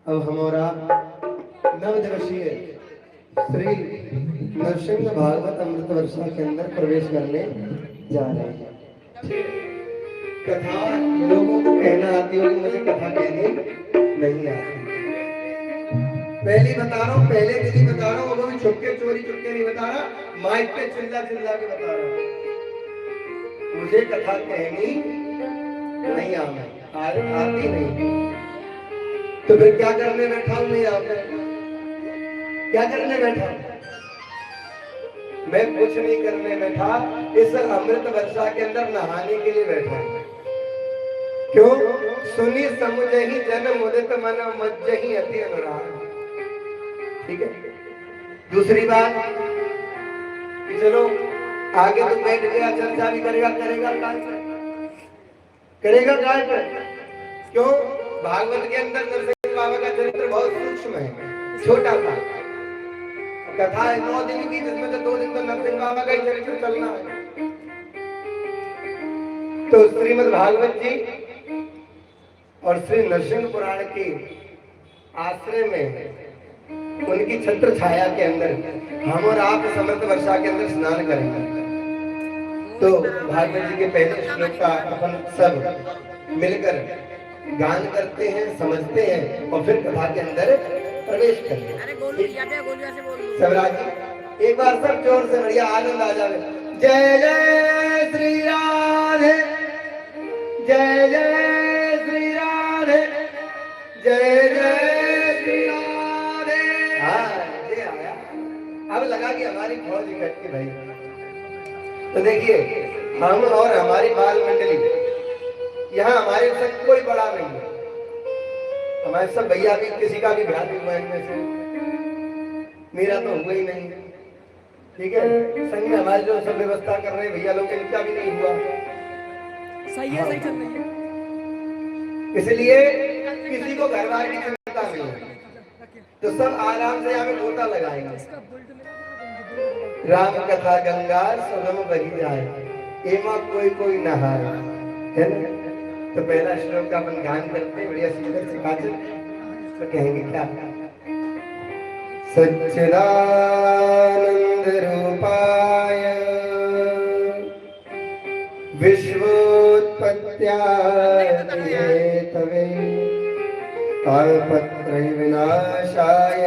अब हमारा 9 दिवसीय श्री नरसिंह भागवत अमृत वर्षा के अंदर प्रवेश करने जा रहे हैं। कथा लोगों को कहना आती होगी, मुझे कथा कहनी नहीं आती। पहली बता रहा हूँ, पहले दिन ही बता रहा हूँ, वो भी छुपके चोरी चुपके नहीं बता रहा, माइक पे चिल्ला चिल्ला के बता रहा हूँ। मुझे कथा कहनी नहीं आती नहीं। तो फिर क्या करने बैठा हूँ मैं यहाँ पे? क्या करने बैठा? मैं कुछ नहीं करने बैठा, इस अमृत वर्षा के अंदर नहाने के लिए बैठा हूँ। क्यों? सुनी समुझे ही जन मुदित मन मज्ज ही अति अनुराग। ठीक है। दूसरी बात कि चलो आगे तो बैठ गया, चर्चा भी करेगा करेगा काय पर? क्यों? भागवत के अंदर नरसिंह बाबा का चरित्र बहुत सूक्ष्म है, छोटा सा कथा है 9 दिन की, जिसमें से 2 दिन तो नरसिंह बाबा का ही चरित्र चलना है। तो श्रीमद् भागवत जी और श्री नरसिंह पुराण के आश्रय में उनकी छत्र छाया के अंदर हम और आप समर्थ वर्षा के अंदर स्नान करेंगे। तो भागवत जी के पहले श्लोक का अपन सब मिलकर गान करते हैं, समझते हैं और फिर कथा के अंदर प्रवेश करते हैं। सबराज जी एक बार सब जोर से बढ़िया आनंद आ जावे। जय जय श्री राधे, जय जय श्री राधे, जय जय श्री राधे। हाँ ये आया, अब लगा कि हमारी फौज इकट्ठी भाई। तो देखिए हम और हमारी बाल मंडली यहाँ हमारे सब कोई बड़ा नहीं है, हमारे सब भैया भी, किसी का भी ब्याह हुआ इनमें से, मेरा तो हुआ ही नहीं। ठीक है, संग में हमारी जो सब व्यवस्था कर रहे हैं भैया लोग, इनका भी नहीं हुआ। सही है, सही चल रही है। इसलिए किसी को घर बार की चिंता नहीं है, तो सब आराम से यहाँ पे गोता लगाएंगे। राम कथा गंगा सुगम बही जाए, एमा कोई कोई नहाए, है ना? तो पहला श्लोक का अपन गान करते बढ़िया सुंदर से काजल। तो कहेंगे क्या? सच्चिदानंद रूपाय विश्वोत्पत्त्यादिहेतवे तापत्रय विनाशाय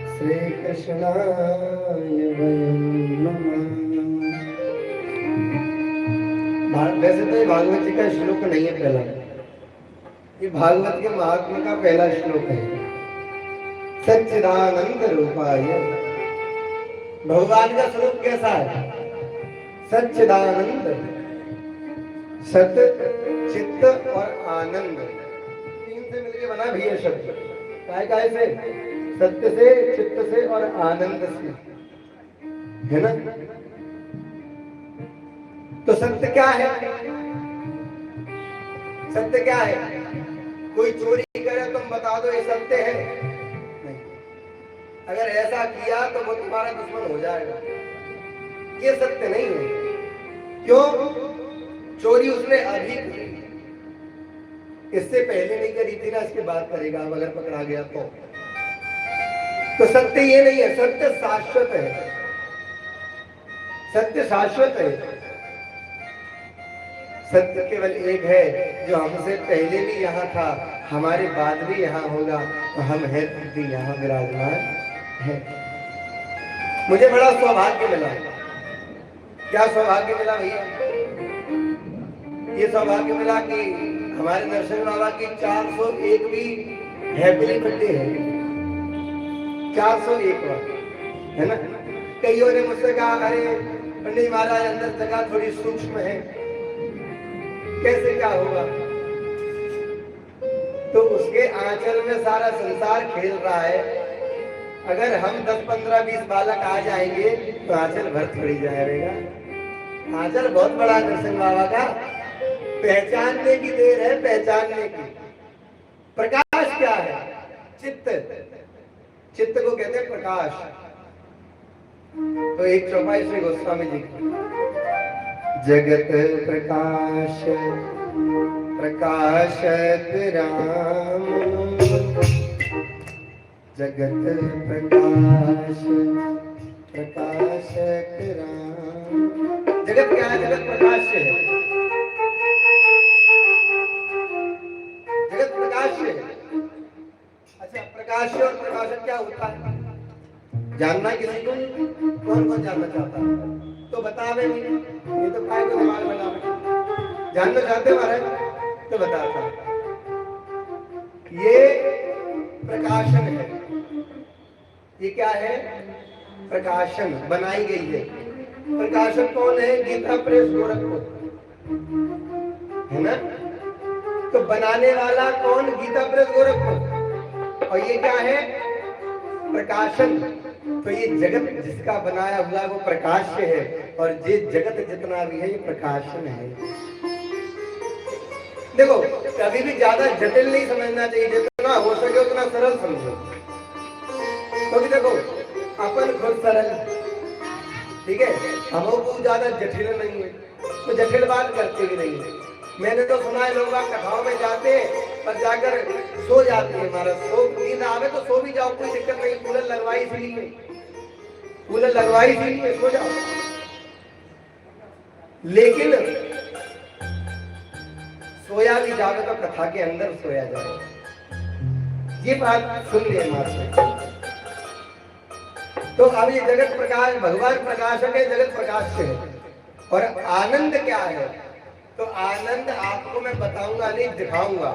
श्री कृष्णाय वयं नमः। वैसे तो ये भागवत जी का श्लोक नहीं है पहला, ये भागवत के महात्मा का पहला श्लोक है। सच्चिदानंद रूपाय, भगवान का स्वरूप कैसा है? सच्चिदानंद, सत चित्त और आनंद, 3 से मिलके बना भी ये शब्द। काय से? सत्य से, चित्त से और आनंद से, है ना? तो सत्य क्या है? सत्य क्या है? कोई चोरी करे तुम बता दो ये सत्य है? नहीं। अगर ऐसा किया तो वो तुम्हारा दुश्मन हो जाएगा, ये सत्य नहीं है। क्यों? चोरी उसने अभी की, इससे पहले नहीं करी थी ना, इसके बाद करेगा अब अगर पकड़ा गया तो सत्य ये नहीं है। सत्य शाश्वत है, सत्य शाश्वत है। सत्य केवल एक है जो हमसे पहले भी यहाँ था, हमारे बाद भी यहाँ होगा, तो हम हैं भी यहाँ विराजमान है। मुझे बड़ा सौभाग्य मिला। क्या सौभाग्य मिला भैया? ये सौभाग्य मिला कि हमारे नरसिंह बाबा की 401 भी हैप्पी बर्थडे है। 401 है ना? कईयों ने मुझसे कहा अरे पंडित महाराज अंदर जगह थोड़ी सूक्ष्म है, कैसे क्या होगा? तो उसके आंचल में सारा संसार खेल रहा है। अगर हम 10, 15, 20 बालक आ जाएंगे तो आंचल भर थोड़ी जाएगा। आंचल बहुत बड़ा नरसिंह बाबा का, पहचानने की देर है, पहचानने की। प्रकाश क्या है? चित्त, चित्त को कहते हैं प्रकाश। तो एक चौपाई श्री गोस्वामी जी की, जगत प्रकाश प्रकाशत राम जगत प्रकाश प्रकाशक राम। जगत क्या है? जगत प्रकाश है। जगत प्रकाश है। अच्छा, प्रकाश और प्रकाशक क्या होता है? जानना है किसी को? कौन कौन जानना चाहता है? तो बतावे नहीं, ये तो काय को दिमाग लगावे। जानना चाहते हो महाराज? तो बताता। ये प्रकाशन है। ये क्या है? प्रकाशन बनाई गई है। प्रकाशक कौन है? गीता प्रेस गोरखपुर, है ना? तो बनाने वाला कौन? गीता प्रेस गोरखपुर। और ये क्या है? प्रकाशन। तो ये जगत जिसका बनाया हुआ वो प्रकाश्य है, और ये जगत जितना भी है ये प्रकाशन है। देखो, कभी भी ज्यादा जटिल नहीं समझना चाहिए, जितना हो सके उतना सरल समझो। क्योंकि देखो, अपन खुद सरल, ठीक है, हम को ज्यादा जटिल नहीं है, तो जटिल बात करते भी नहीं है। मैंने तो सुना है लोग कथाओं में जाते पर जाकर सो जाते हैं। हमारा सो नींद आवे तो सो भी जाओ, कोई दिक्कत नहीं। कूलर लगवाई इसलिए, कूलर लगवाई इसलिए सो जाओ। लेकिन सोया भी जावे तो कथा के अंदर सोया जाए। ये बात सुन ले मात्र। तो अब ये जगत प्रकाश, भगवान प्रकाशक है, जगत प्रकाश है। और आनंद क्या है? तो आनंद आपको मैं बताऊंगा नहीं, दिखाऊंगा।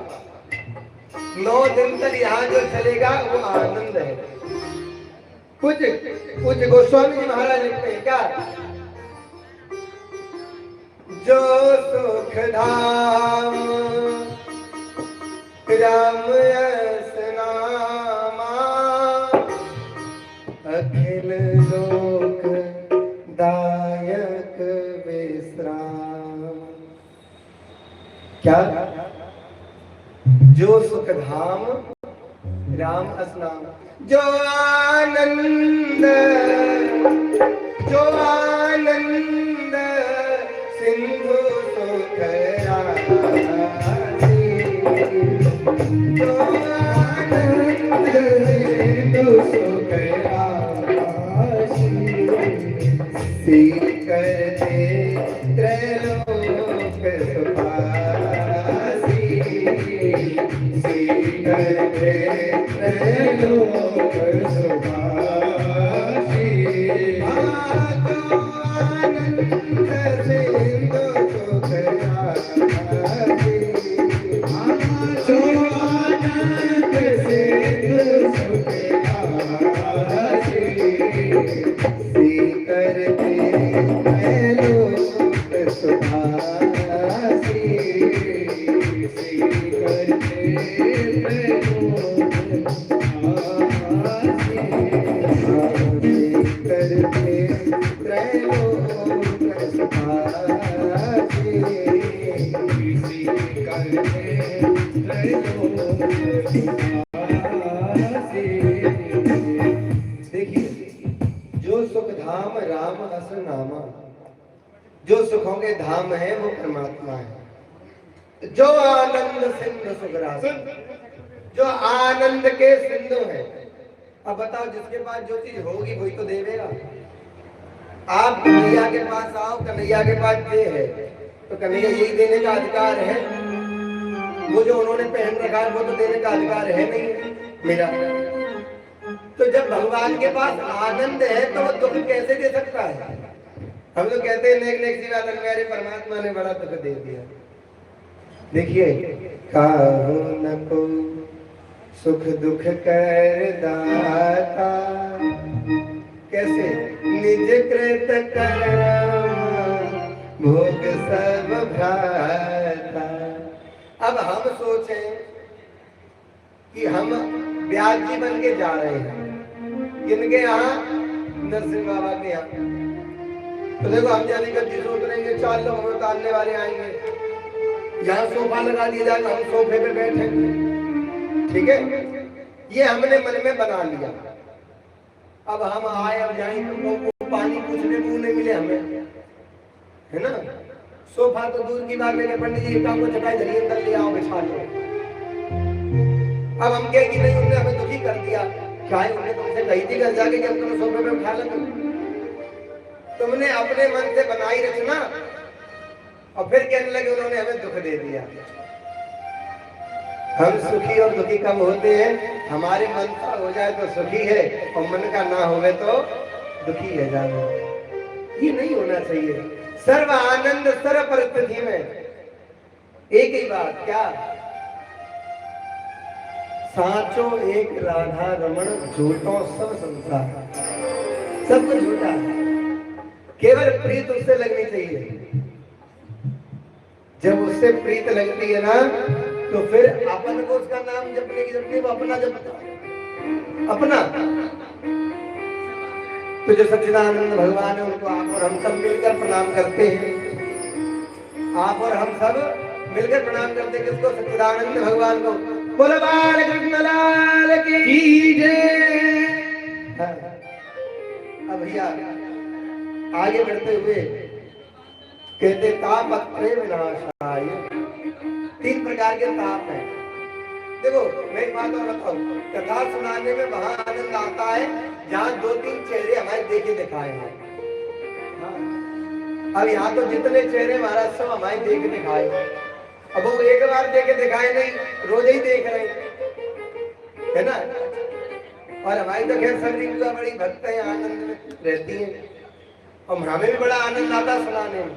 9 दिन तक यहाँ जो चलेगा वो आनंद है। कुछ गोस्वामी जी महाराज लिखते हैं क्या? जो सुख धाम राम यस नामा, अखिल लोक दायक विश्राम। क्या? जो सुख धाम राम असनाम, जो आनंद सिंधु सुख राशि, जो आनंद सिंधु सुख राशि, करते त्रैलोक सुखासी, करते त्रैलोक सुखासी। जो सुखों के धाम है वो परमात्मा है। जो आनंद सिंधु सुखरासी, जो आनंद के सिंधु है। अब बताओ, जिसके पास जो चीज होगी वही तो देवेगा। आप कन्हैया के पास आओ, कन्हैया के पास ये है तो कन्हैया यही देने का अधिकार है। वो जो उन्होंने पहन रखा है वो तो देने का अधिकार है नहीं मेरा। तो जब भगवान के पास आनंद है तो वो दुख कैसे दे सकता है? हम लोग कहते हैं नेक नेक सी बात, मेरे परमात्मा ने बड़ा दुख दे दिया। देखिए, काहू न को सुख दुख कर दाता, कैसे? निज कृत कर्म भोग सब भ्राता। अब हम सोचें कि हम ब्याज जी बन के जा रहे हैं किनके यहाँ? नरसिंह बाबा के यहाँ। तो देखो, हम जाने का जिस उतरेंगे 4 लोग हमें उतारने वाले आएंगे। यहाँ सोफा लगा दिया जाएगा, हम सोफे पे बैठेंगे, ठीक है? ये हमने मन में बना लिया। अब हम आए, अब जाएंगे तो पानी पूछने को नहीं मिले हमें, है ना? सोफा तो दूर की बात है, पंडित जी काम को चटाई धरिए अंदर ले आओ, बिछा लो। अब हम कहें कि नहीं, उन्होंने हमें दुखी कर दिया, चाहे उन्हें तुमसे कही थी घर जाके कि हम तुम्हें सोफे पे उठा लेंगे? तुमने अपने मन से बनाई रचना और फिर कहने लगे उन्होंने हमें दुख दे दिया। हम सुखी और दुखी कब होते हैं? हमारे मन का हो जाए तो सुखी है और मन का ना होवे तो दुखी है। जानो ये नहीं होना चाहिए। सर्व आनंद सर्व परिस्थिति में एक ही बात, क्या? साचो एक राधा रमण, झूठो सब संसार। सब कुछ झूठा है, केवल प्रीत उससे लगनी चाहिए। जब उससे प्रीत लगती है ना तो फिर अपन को उसका नाम जपने की जरूरत नहीं, वो अपना जपता अपना। तो जो सच्चिदानंद भगवान है उनको आप और हम सब मिलकर प्रणाम करते हैं। आप और हम सब मिलकर प्रणाम करते हैं किसको? सच्चिदानंद भगवान को। बोलो बाल कृष्ण लाल की जय। अब भैया आगे बढ़ते हुए कहते तापत्रय विनाशाय। 3 प्रकार के ताप हैं। देखो मैं एक बात और बताऊं, कथा सुनाने में वहां आनंद आता है जहां 2-3 चेहरे हमारे देखे दिखाए हैं। अब यहाँ तो जितने चेहरे महाराज सब हमारे देख दिखाए, अब वो एक बार देखे दिखाए नहीं, रोज ही देख रहे है ना। और हमारी तो खैर सभी बुआ बड़ी भक्त है, आनंद में रहती है और हमें भी बड़ा आनंद आता सुनाने में,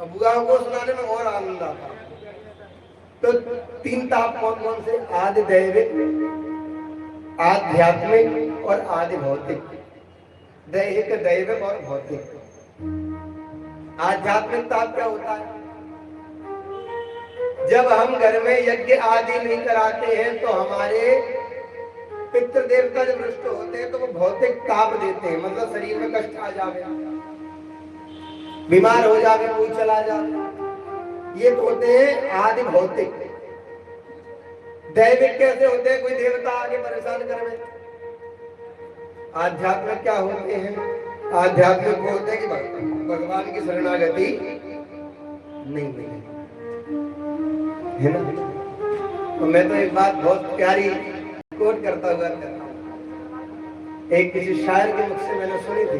और बुआओं को सुनाने में और आनंद आता। तो 3 ताप कौन कौन से? आदि दैविक, आध्यात्मिक और आदि भौतिक। दैहिक, दैविक और भौतिक। आध्यात्मिक ताप क्या होता है? जब हम घर में यज्ञ आदि नहीं कराते हैं तो हमारे पितृ देवता जब रुष्ट होते हैं तो वो भौतिक ताप देते हैं, मतलब शरीर में कष्ट आ जावे, बीमार हो जावे, कोई चला जावे, ये तो होते हैं आदि भौतिक। दैविक कैसे होते हैं? कोई देवता आगे परेशान करे। आध्यात्मिक क्या होते हैं? आध्यात्मिक होते हैं कि भगवान की शरणागति नहीं मिले, है ना। तो मैं तो एक बात बहुत प्यारी कोट करता हुआ एक किसी शायर के मुख से मैंने सुनी थी।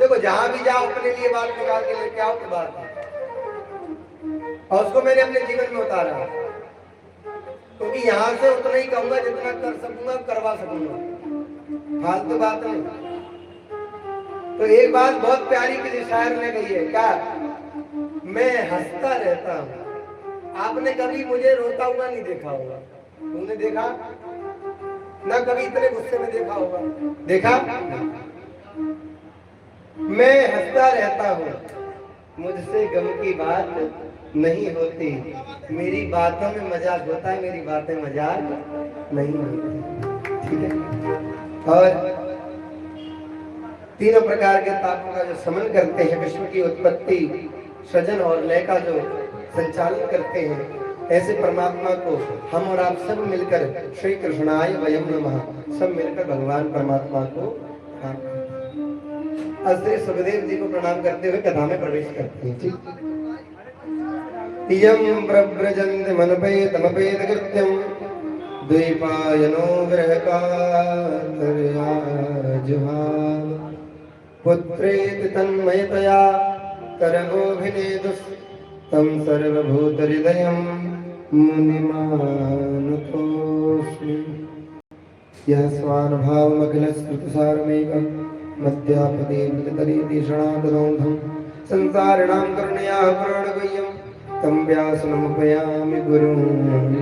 देखो जहां भी जाओ अपने लिए बात निकाल के लेके आओ तो बात है, और उसको मैंने अपने जीवन में उतारा, क्योंकि तो यहाँ से उतना ही कहूंगा जितना कर सकूंगा, करवा सकूंगा, फालतू बात नहीं। तो एक बात बहुत प्यारी किसी शायर ने कही है, क्या? मैं हंसता रहता हूँ, आपने कभी मुझे रोता हुआ नहीं देखा होगा। तुमने देखा ना? कभी इतने गुस्से में देखा होगा? देखा? मैं हंसता रहता हूँ, मुझसे गम की बात नहीं होती, मेरी बातों में मजाक होता है, मेरी बातें मजाक नहीं होती। ठीक है। और 3 प्रकार के तापों का जो समन करते हैं, विश्व की उत्पत्ति, सृजन और लय का जो संचालन करते हैं, ऐसे परमात्मा को हम और आप सब मिलकर श्री कृष्णाय वयम नमः सब मिलकर भगवान परमात्मा को श्री सुखदेव जी को प्रणाम करते हुए कथा में प्रवेश करते हैं। ठीक। यम प्रव्रजन्ति मनपेतमपेत कृत्यम द्वैपायनो ग्रहकार्याजुहा पुत्रेति तन्मयतया करगोभिनेदुस् तं सर्वभूतहृदयं मुनिमानतोऽस्मि। यः स्वानुभावमखिलश्रुतिसारमेकं मध्यापदेवतरीति शरणागतोऽहं संसारिणां करुणयाः पुराणगुह्यं तं व्यासनमुपयामि गुरुं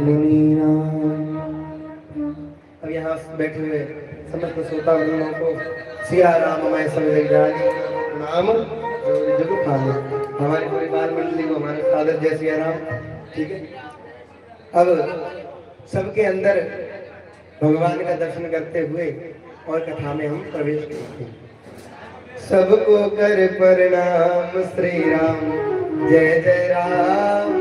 मुनीनाम्। अब यहाँ बैठे हुए समस्त श्रोतागणों को सिया राममय संविधानी नाम जरूर खाने, हमारी पूरी बाल मंडली को हमारे सादर जय सिया राम। ठीक है। अब सबके अंदर भगवान का दर्शन करते हुए और कथा में हम प्रवेश करते हैं। सबको कर प्रणाम श्री राम, जय जय राम,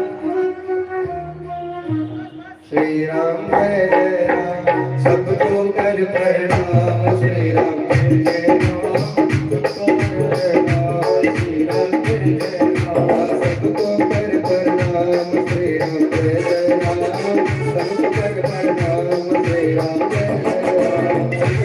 श्री राम जय जय राम। सबको कर प्रणाम श्री राम, जय जय राम, श्री राम जय जय राम। सबको कर प्रणाम श्री राम, जय जय राम, सबको कर प्रणाम श्री राम, जय जय राम।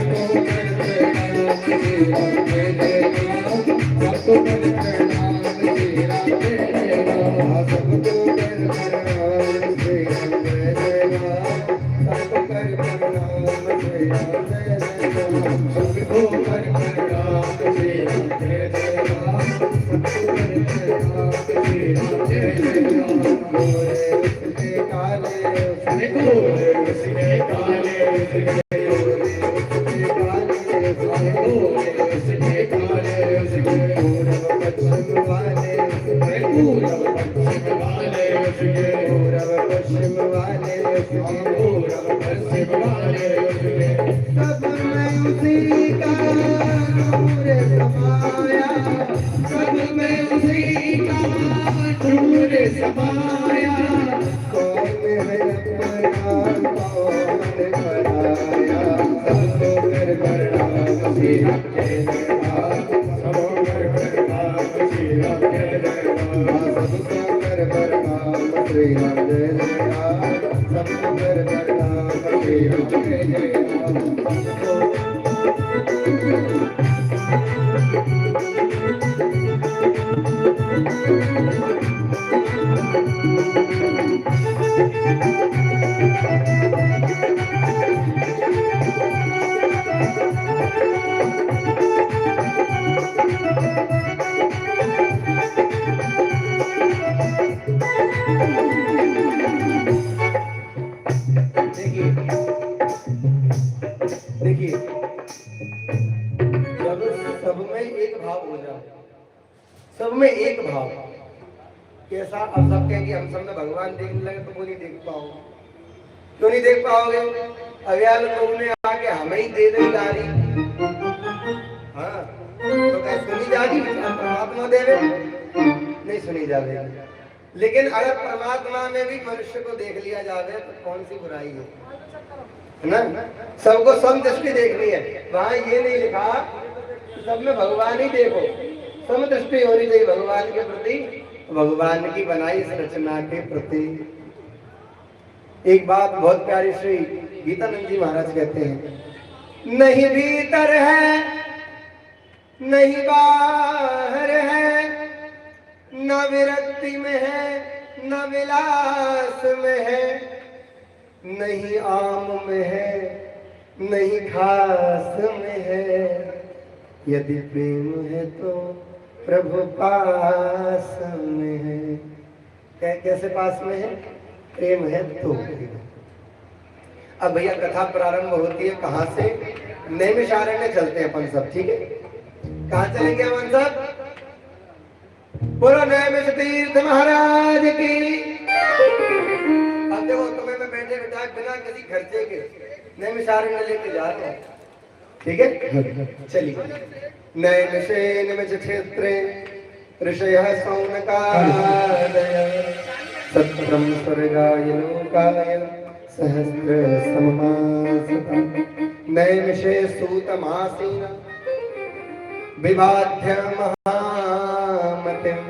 देखिए, जब सब में एक भाव हो जाए, सब में एक भाव कैसा, अब सब कहें कि हम सब में भगवान देखने लगे तो वो नहीं देख पाओगे। क्यों नहीं देख पाओगे? अव्याल लोग ने आके हमें ही दे दे गाड़ी, हाँ तो क्या सुनी जाएगी? परमात्मा देवे नहीं सुनी जाएगी। लेकिन अगर परमात्मा में भी मनुष्य को देख लिया जाए तो कौन सी बुराई है ना? सबको सम दृष्टि देखनी है। वहां ये नहीं लिखा सब में भगवान ही देखो, सम दृष्टि होनी चाहिए भगवान के प्रति, भगवान की बनाई इस रचना के प्रति। एक बात बहुत प्यारी श्री गीतानंद जी महाराज कहते हैं, नहीं भीतर है नहीं बाहर है, न विरक्ति में है न विलास में है, नहीं आम में है नहीं खास में है, यदि प्रेम है तो प्रभु पास में है। कैसे पास में है? प्रेम है तो। अब भैया कथा प्रारंभ होती है कहाँ से? नैमिषारण्य चलते हैं अपन सब, ठीक है? कहाँ चलेंगे अपन सब? बोलो नैमिष तीर्थ महाराज की। अब देखो तुम्हें मैं बैठे बिठा बिना किसी खर्चे के नैमिषारण्य लेके जा रहे हैं, ठीक है? चलिए। नैमिषे निमिष क्षेत्रे ऋषयः सौनकादयः सत्रं स्वर्गाय लोकाय सहस्र सममासता। नैमिषे सूतमासीन विबाध्य महामतिं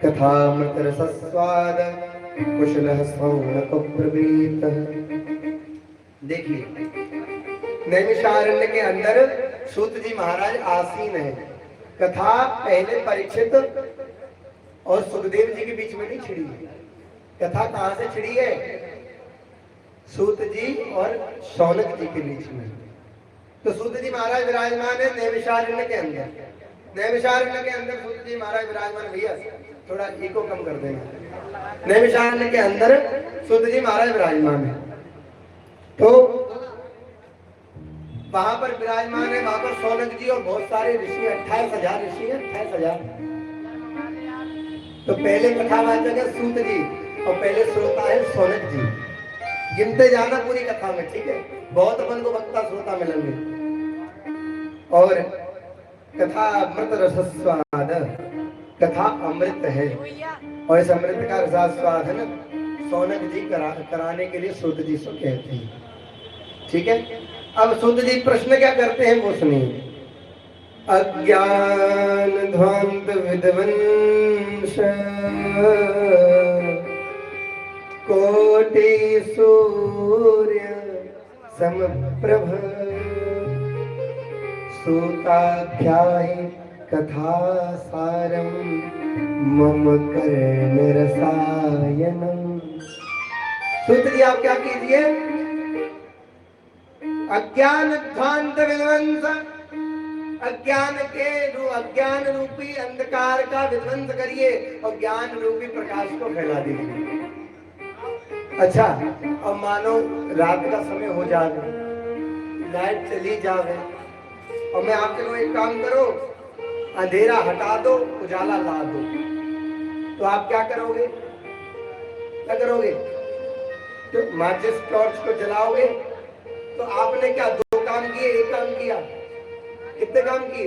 कथामृतरसस्वाद कुशलः सौनक ब्रवीतः। देखिए, नैमिषारण्य के अंदर सूत जी महाराज आसीन है। कथा पहले परीक्षित और सुखदेव जी के बीच में नहीं छिड़ी है। कथा कहां से छिड़ी है? सूत जी और शौनक जी के बीच में। तो सूत जी महाराज विराजमान है नैमिषारण्य के अंदर। नैमिषारण्य के अंदर सूत जी महाराज विराजमान। भैया थोड़ा इको कम कर देना। नैमिषारण्य के अंदर सूत जी महाराज विराजमान है। तो वहां पर विराजमान है, वहां पर शौनक जी और बहुत सारे ऋषि, 28,000 ऋषि है, 28,000। तो पहले कथावाचक है सूत जी और पहले श्रोता है शौनक जी। गिनते जाना पूरी कथा में, ठीक है? बहुत अपन को वक्ता श्रोता मिलेंगे। और कथा अमृत रसस्वाद, कथा अमृत है और इस अमृत का रसास्वाद है ना शौनक जी कराने के लिए सूत जी से कहते हैं, ठीक है? अब सूत जी प्रश्न क्या करते हैं वो सुनिए। अज्ञान ध्वंत विध्वंस कोटि सूर्य समप्रभ सूताध्याय कथा सारम मम कर्ण रसायनम। सूत जी आप क्या कीजिए, अज्ञान ध्वांत विध्वंस, अज्ञान रूपी अंधकार का विध्वंस करिए और ज्ञान रूपी प्रकाश को फैला दीजिए। अच्छा, अब मानो रात का समय हो जाए, लाइट चली जावे और मैं आपसे को एक काम करो, अंधेरा हटा दो, उजाला ला दो, तो आप क्या करोगे? क्या करोगे? तो माचिस टॉर्च को जलाओगे। तो आपने क्या दो काम किए, एक काम किया? कितने काम किए?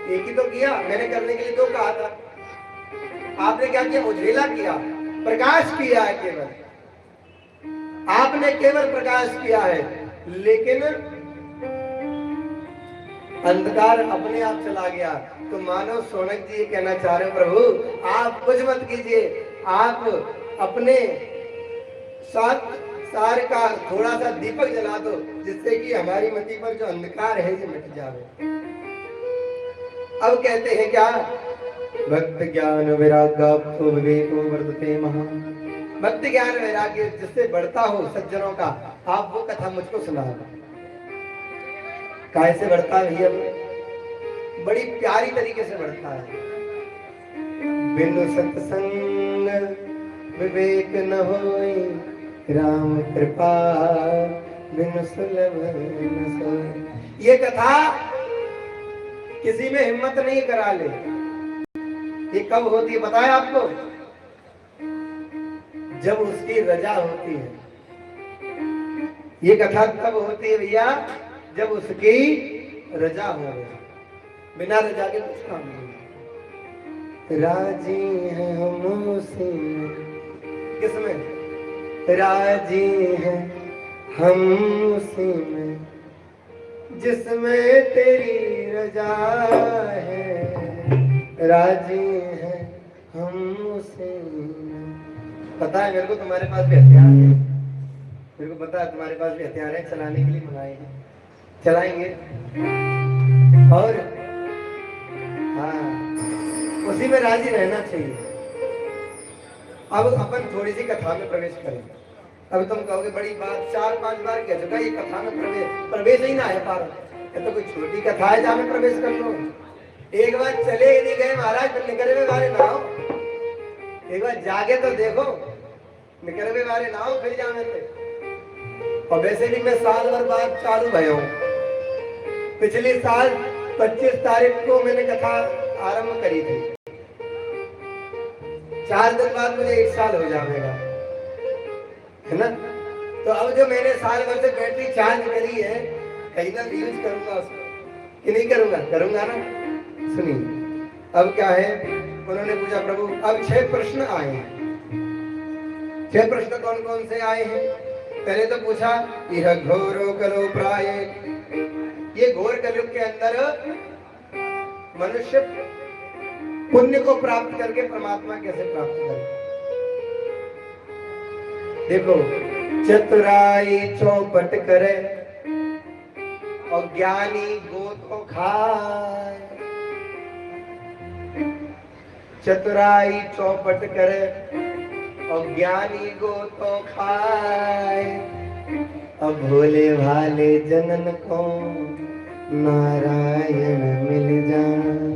एक ही तो किया। मैंने करने के लिए दो कहा था। आपने क्या किया? उजेला किया, प्रकाश किया है। केवल आपने केवल प्रकाश किया है, लेकिन अंधकार अपने आप चला गया। तो मानो सोनक जी कहना चाह रहे हो, प्रभु आप कुछ मत कीजिए, आप अपने साथ सार का थोड़ा सा दीपक जला दो, जिससे कि हमारी मति पर जो अंधकार है ये मिट जाए। अब कहते हैं क्या? भक्त ज्ञान वैराग्य विवेको वर्तते महा। भक्ति ज्ञान वैराग्य जिससे बढ़ता हो सज्जनों का, आप वो कथा मुझको सुना। कैसे बढ़ता है भैया? बड़ी प्यारी तरीके से बढ़ता है। बिनु सत्संग विवेक न होई, राम कृपा बिनु सुलभ न सोई। ये कथा किसी में हिम्मत नहीं करा ले। ये कब होती है बताया आपको? जब उसकी रजा होती है। ये कथा कब होती है भैया? जब उसकी रजा हो। बिना रजा के कुछ काम नहीं। राजी है हम उसी में, किसमें? राजी है हम उसी में, जिसमें तेरी रजा है। राजी है हम उसी में। पता है मेरे को तुम्हारे पास भी हथियार है, मेरे को पता है तुम्हारे पास भी हथियार है, चलाने के लिए मंगाए हैं, चलाएंगे। और हाँ, उसी में राजी रहना चाहिए। अब अपन थोड़ी सी कथा में प्रवेश करें। अब तुम कहोगे बड़ी बात, 4-5 बार कह चुका, ये कथा में प्रवेश ही ना है पार। ये तो कोई छोटी कथा है जहाँ में प्रवेश कर लो। एक बार चले ही नहीं गए महाराज, तो निकले हुए बारे ना हो। एक बार जाके तो देखो, निकले हुए बारे ना हो, फिर जाने थे। और वैसे भी मैं साल भर बाद चालू भयो हूँ। पिछले साल 25 तारीख को मैंने कथा आरंभ करी थी। 4 दिन बाद मुझे 1 साल हो जाएगा, है ना? तो अब जो मैंने साल भर से बैटरी चार्ज करी है, कहीं ना यूज करूंगा उसको कि नहीं करूंगा? करूंगा ना। सुनिए, अब क्या है? उन्होंने पूछा प्रभु, अब 6 प्रश्न आए हैं। 6 प्रश्न कौन कौन से आए हैं? पहले तो पूछा, यह घोरो कलो प्राय, ये घोर कलयुग के अंदर मनुष्य पुण्य को प्राप्त करके परमात्मा कैसे प्राप्त करे? देखो, चतुराई चौपट करे और ज्ञानी गोद को खाए। चतुराई चौपट करे और ज्ञानी गोद को खाए। अब भोले भाले जनन को नारायण मिल जाए।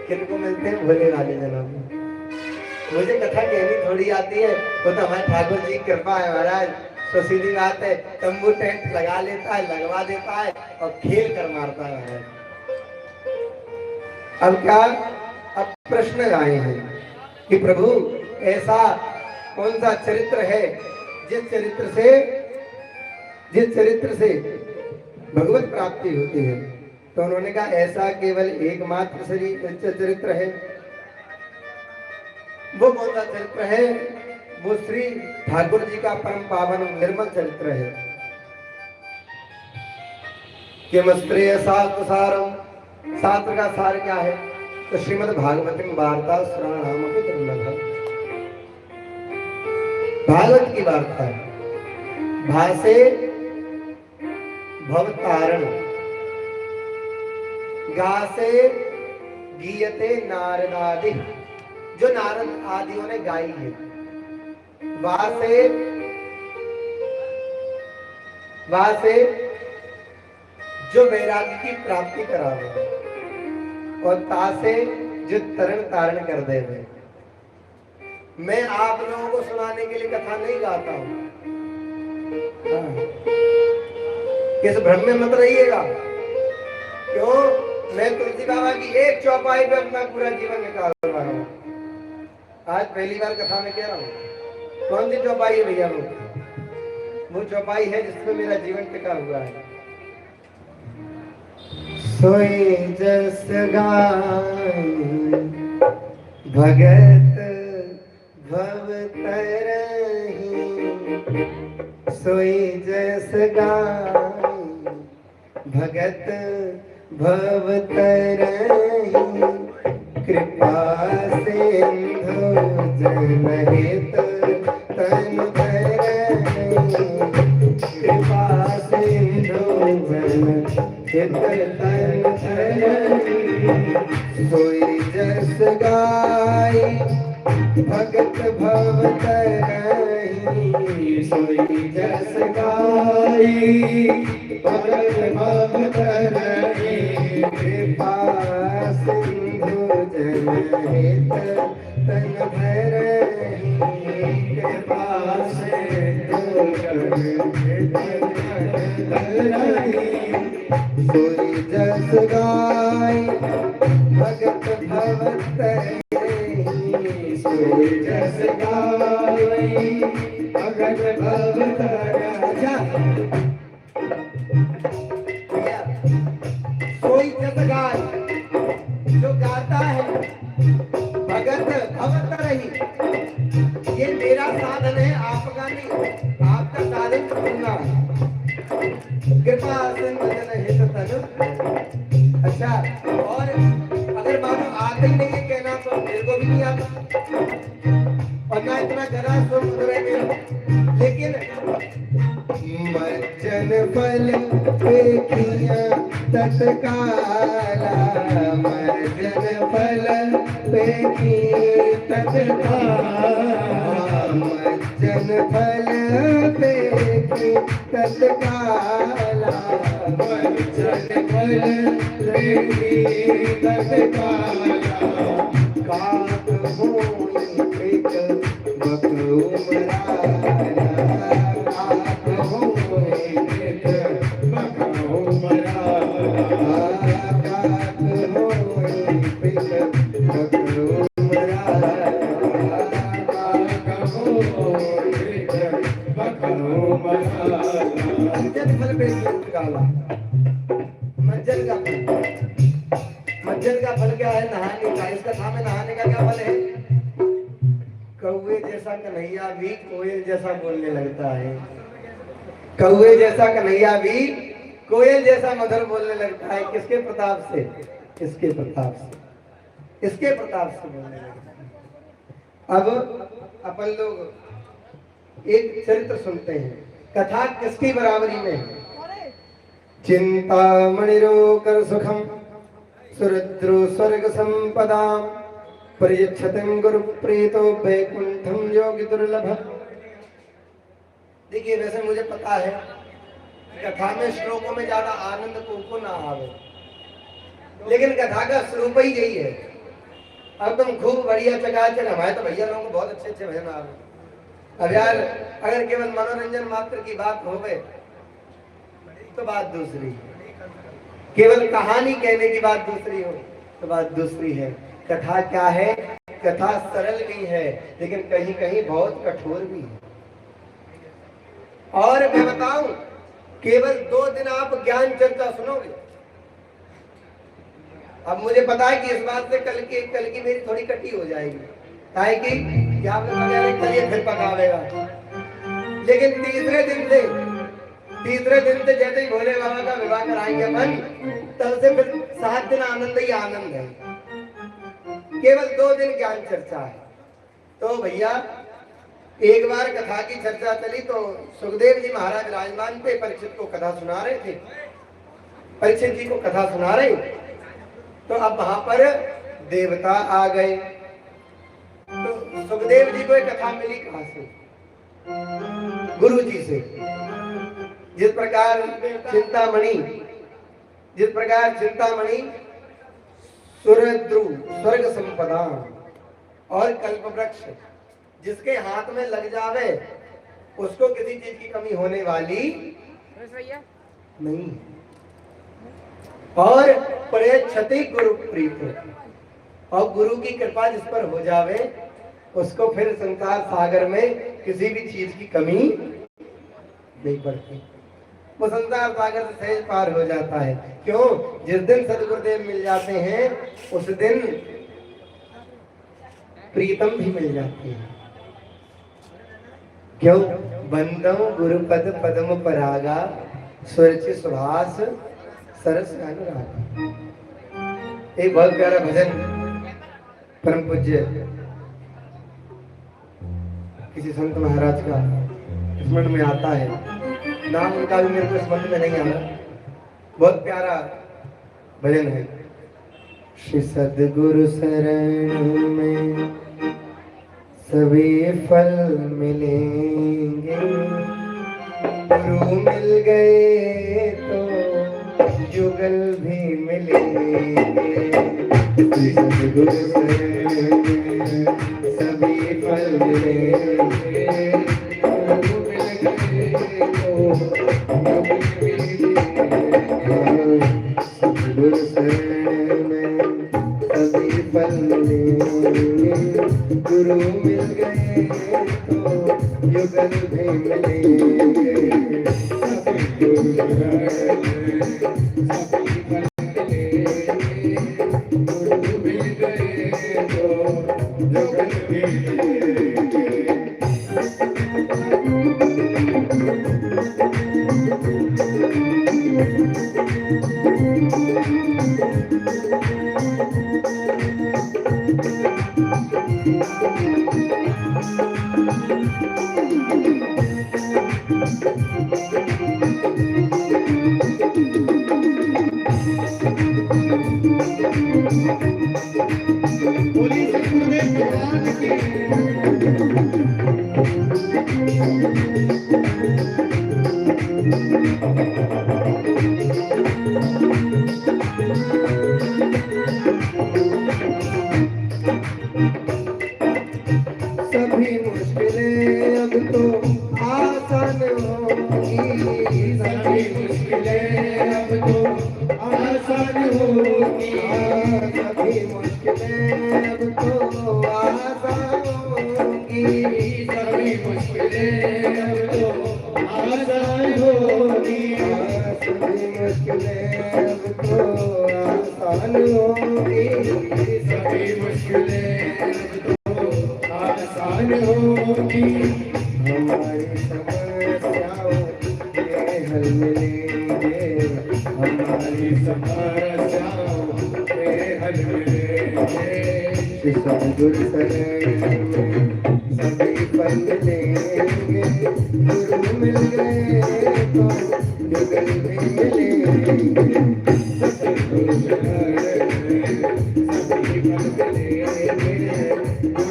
किनको मिलते हैं भोले भाले जनन? मुझे कथा कहनी थोड़ी आती है, वो तो हमारे ठाकुर जी की कृपा है महाराज। तो सीधी बात है, तंबू टेंट लगा लेता है, लगवा देता है और खेल कर मारता है। अब क्या? अब प्रश्न आए हैं कि प्रभु ऐसा कौन सा चरित्र है जिस चरित्र से भगवत प्राप्ति होती है? तो उन्होंने कहा ऐसा केवल एकमात्र चरित्र है। वो कौन सा चरित्र है? वो श्री ठाकुर जी का परम पावन निर्मल चरित्र है। किमस्त्रेय शास्त्र सारम, शास्त्र का सार क्या है? तो श्रीमद् भागवतम वार्ता श्रवणामपि दुर्लभम। भागवत की वार्ता है, भासे भवतारण, गासे गीयते नारदादि, जो नारद आदियों ने गाई है। वासे जो वैराग्य की प्राप्ति करावे, और तासे जो तरण तारण कर देवे। मैं आप लोगों को सुनाने के लिए कथा नहीं गाता हूं। किस भ्रम में मत रहिएगा। क्यों? मैं तुलसी बाबा की एक चौपाई पे अपना पूरा जीवन निकाल रहा हूं। आज पहली बार कथा में कह रहा हूं। कौन सी चौपाई है भैया? वो चौपाई है जिसमें मेरा जीवन टिका हुआ है। सोई जस गाय भगत भव तरहि, सोई जस गाय भगत भव तरहि, कृपा सिंधु जनहित तन धरहि, कृपा सिंधु जनहित तन धरहि, सोई जस गाय भगत भव तरहि, सोई जस गाय भगत भव तरहि, कृपा सिंधु जनहित तन धरहि, कृपा सिंधु जनहित तन धरहि, सोई जस गाय भगत भव तरहि, सोई जस गाय भगत भव तरहि। कोई जस गाय जो गाता है भगत भव तरहि, ये मेरा साधन है, आपका नहीं। आपका साधन सुनना। कृपा सिंधु जनहित तन। अच्छा, और अगर मानो आते ही नहीं है कहना तो मेरे को भी नहीं आता, और ना इतना गला सुर मधुर है मेरा। लेकिन मज्जन फल पेखिया तत्काला, मज्जन फल पेखी तत्काला, मज्जन फल पेखी तत्काला, मज्जन फल पेखी तत्काला, काक होई पिक बकरूमराला, काक होई पिक बकरूमराला, काक होई पिक बकरूमराला, काक होई पिक बकरूमराला। मज्जन फल पेखी तत्काला। मज्जन का फल, मज्जन का फल क्या है? नहाने का। इस कथा में नहाने का क्या फल है? कौवे जैसा कन्हैया भी कोयल जैसा बोलने लगता है। कौवे जैसा कन्हैया भी कोयल जैसा मधुर बोलने लगता है। किसके प्रताप से? इसके प्रताप से, इसके प्रताप से बोलने लगता है। अब अपन लोग एक चरित्र सुनते हैं। कथा किसकी बराबरी में है? चिंतामणिरो कर सुखम सुरुद्रो स्वर्ग संपदा, परियच्छतिं गुरु प्रीतो वैकुंठम योगी दुर्लभ। देखिए, वैसे मुझे पता है कथा में श्लोकों में ज्यादा आनंद को ना आवे, लेकिन कथा का स्वरूप ही यही है। अब तुम खूब बढ़िया चकाचक, हमारे तो भैया लोगों को बहुत अच्छे अच्छे भजन आवे। अब यार, अगर केवल मनोरंजन मात्र की बात हो गए तो बात दूसरी, केवल कहानी कहने की बात दूसरी हो तो बात दूसरी है। कथा क्या है? कथा सरल भी है, लेकिन कहीं कहीं बहुत कठोर भी है। और मैं बताऊं, केवल 2 दिन आप ज्ञान चर्चा सुनोगे। अब मुझे पता है कि इस बात से कल की मेरी थोड़ी कटी हो जाएगी, काहे कि आपने बताया कल ये फिर पकावेगा। लेकिन तीसरे दिन से जैसे ही भोले बाबा का विवाह कराएंगे अपन, तब से फिर 7 दिन आनंद ही आनंद है। केवल 2 दिन ज्ञान चर्चा है। तो भैया, एक बार कथा की चर्चा चली तो सुखदेव जी महाराज विराजमान थे, परीक्षित को कथा सुना रहे थे। परीक्षित जी को कथा सुना रहे, तो अब वहां पर देवता आ गए। तो सुखदेव जी को एक कथा मिली कहां से? गुरु जी से। जिस प्रकार चिंतामणि सुरद्रु स्वर्ग संपदा और कल्प वृक्ष जिसके हाथ में लग जावे उसको किसी चीज की कमी होने वाली नहीं। और प्रेक्षति गुरु प्रीत, और गुरु की कृपा जिस पर हो जावे उसको फिर संसार सागर में किसी भी चीज की कमी नहीं पड़ती। वो संसार सागर से सहज पार हो जाता है। क्यों? जिस दिन सदगुरुदेव मिल जाते हैं उस दिन प्रीतम भी मिल जाती है। क्यों? बंदम गुरुपद पद्म परागा सुरचि सुभाष सरस अनुराग। एक बहुत प्यारा भजन परम पूज्य किसी संत महाराज का स्मरण में आता है, नाम उनका भी मेरे को स्मरण में नहीं आ रहा। बहुत प्यारा भजन है। श्री सद्गुरु शरण में सभी फल मिलेंगे, गुरु मिल गए तो युगल भी मिलेंगे। श्री सद्गुरु शरण में सभी फल मिलेंगे, गुरु मिल गए सद्गुरु शरण में सभी फल मिलेंगे, गुरु मिल गए तो युगल भी मिलेंगे। सद्गुरु शरण में सभी फल मिलेंगे, गुरु मिल गए तो युगल भी मिलेंगे। सभी मुश्किलें अब तो आसान होगी, सभी मुश्किलें अब तो आसान होगी, सभी मुश्किलें अब तो आसान होगी, सभी मुश्किलें अब तो आसान होगी, सभी मुश्किलें अब तो आसान होगी, सभी मुश्किलें अब तो आसान होगी। हमारी समस्याओं के हल मिलेंगे, हमारी समस्याओं के हल मिलेंगे। सद्गुरु शरण में सभी फल मिलेंगे, गुरु मिल गए तो युगल भी मिलेंगे। सद्गुरु शरण में सभी फल मिलेंगे,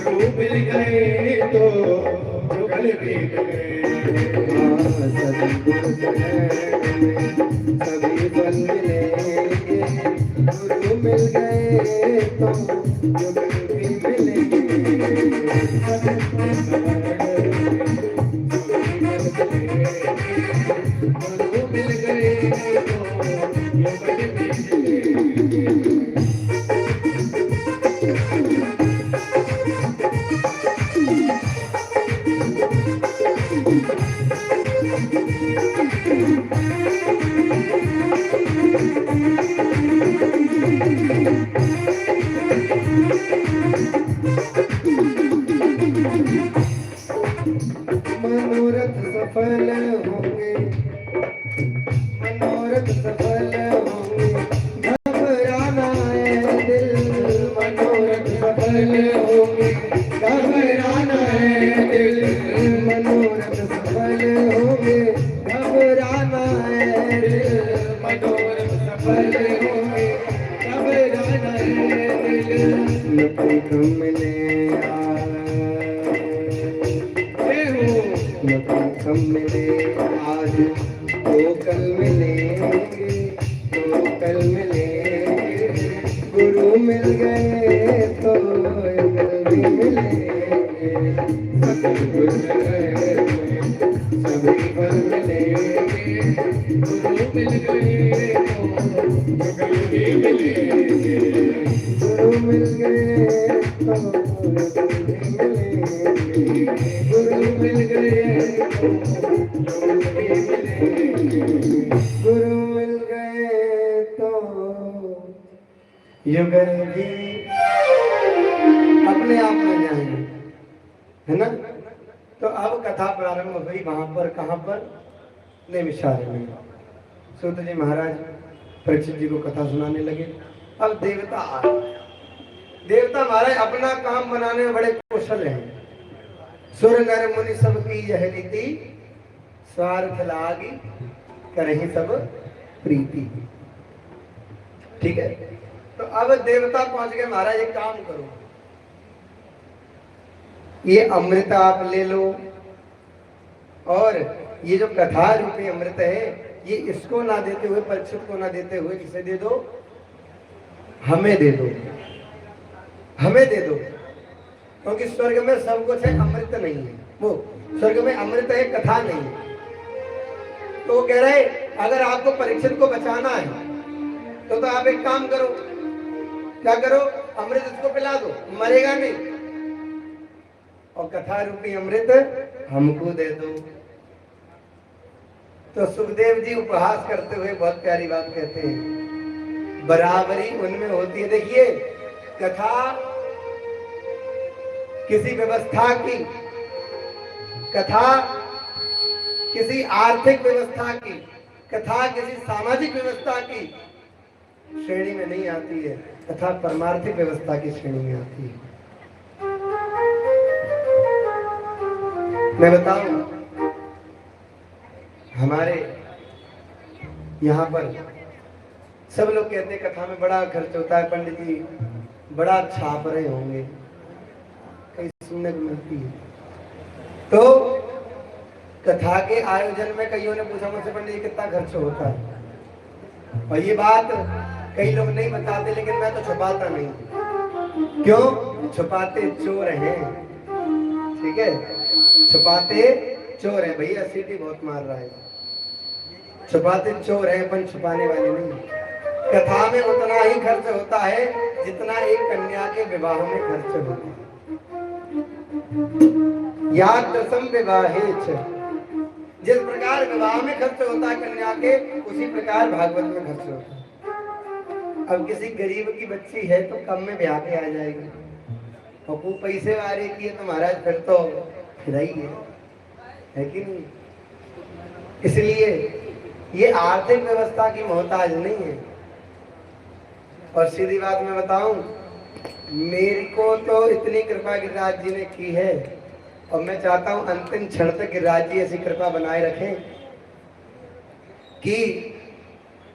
गुरु मिल गए तो युगल भी मिलेंगे। सद्गुरु शरण में सभी फल मिलेंगे, गुरु मिल गए तो युगल भी मिलेंगे। गुरु मिल गए तो युगल भी मिलेंगे। मनोरथ सफल होंगे, मनोरथ सफल होंगे, घबराना है दिल, मनोरथ सफल होंगे, घबराना है दिल, मनोरथ सफल होंगे, घबराना है दिल, मनोरथ सफल होंगे, घबराना मिले कम मिले आज तो कल मिलेंगे, तो कल मिलेंगे। गुरु मिल गए तो कल भी मिलेंगे, सतगुरु मिल गए सभी फल मिलेंगे। गुरु मिल गए तो कल भी मिलेंगे, गुरु मिल गए तो कल भी मिलेंगे। गुरु मिल गए तो कल भी मिलेंगे, गुरु मिल गए तो युगल भी अपने आप में जाएंगे, है ना। तो अब कथा प्रारंभ हुई वहां पर, कहां पर, नैमिषारण्य में। सूत जी महाराज परीक्षित जी को कथा सुनाने लगे। अब देवता आए। देवता महाराज अपना काम बनाने में बड़े कुशल हैं। सुर नर मुनि सब की यह रीति, स्वार्थ लागी करहि सब प्रीति। ठीक है। तो अब देवता पहुंच गए। महाराज एक काम करो, ये अमृत आप ले लो, और ये जो कथा रूपी अमृत है ये इसको ना देते हुए, परीक्षित को ना देते हुए किसे दे दो, हमें दे दो, हमें दे दो। क्योंकि स्वर्ग में सब कुछ है, अमृत नहीं है। वो स्वर्ग में अमृत है, कथा नहीं है। तो वो कह रहे अगर आपको परीक्षित को बचाना है तो आप एक काम करो, क्या करो, अमृत इसको पिला दो, मरेगा नहीं, और कथा रूपी अमृत हमको दे दो। तो सुखदेव जी उपहास करते हुए बहुत प्यारी बात कहते हैं, बराबरी उनमें होती है। देखिए, कथा किसी व्यवस्था की, कथा किसी आर्थिक व्यवस्था की, कथा किसी सामाजिक व्यवस्था की श्रेणी में नहीं आती है, कथा परमार्थिक व्यवस्था की श्रेणी में आती है। मैं बताऊं, हमारे यहाँ पर सब लोग कहते हैं कथा में बड़ा खर्च होता है, पंडित जी बड़ा छाप रहे होंगे, कहीं सुनने को मिलती है। तो कथा के आयोजन में कईयों ने पूछा मुझसे, पंडित जी कितना खर्च होता है? और ये बात कई लोग नहीं बताते, लेकिन मैं तो छुपाता नहीं। क्यों? छुपाते चोर हैं। ठीक है, छुपाते चोर है। भैया सीटी बहुत मार रहा है। छुपाते चोर है, अपन छुपाने वाले नहीं। कथा में उतना ही खर्च होता है जितना एक कन्या के विवाह में खर्च होता है। या दसम विवाहे जिस प्रकार विवाह में खर्च होता है कन्या के, उसी प्रकार भागवत में खर्च होता है। अब किसी गरीब की बच्ची है तो कम में ब्याह के आ जाएगी, और वो पैसे वाले की है तो महाराज फिर तो फिराई है कि नहीं। इसलिए ये आर्थिक व्यवस्था की मोहताज नहीं है। और सीधी बात मैं बताऊं, मेरे को तो इतनी कृपा गिरिराज जी ने की है, और मैं चाहता हूं अंतिम क्षण तक गिरिराज जी ऐसी कृपा बनाए रखें कि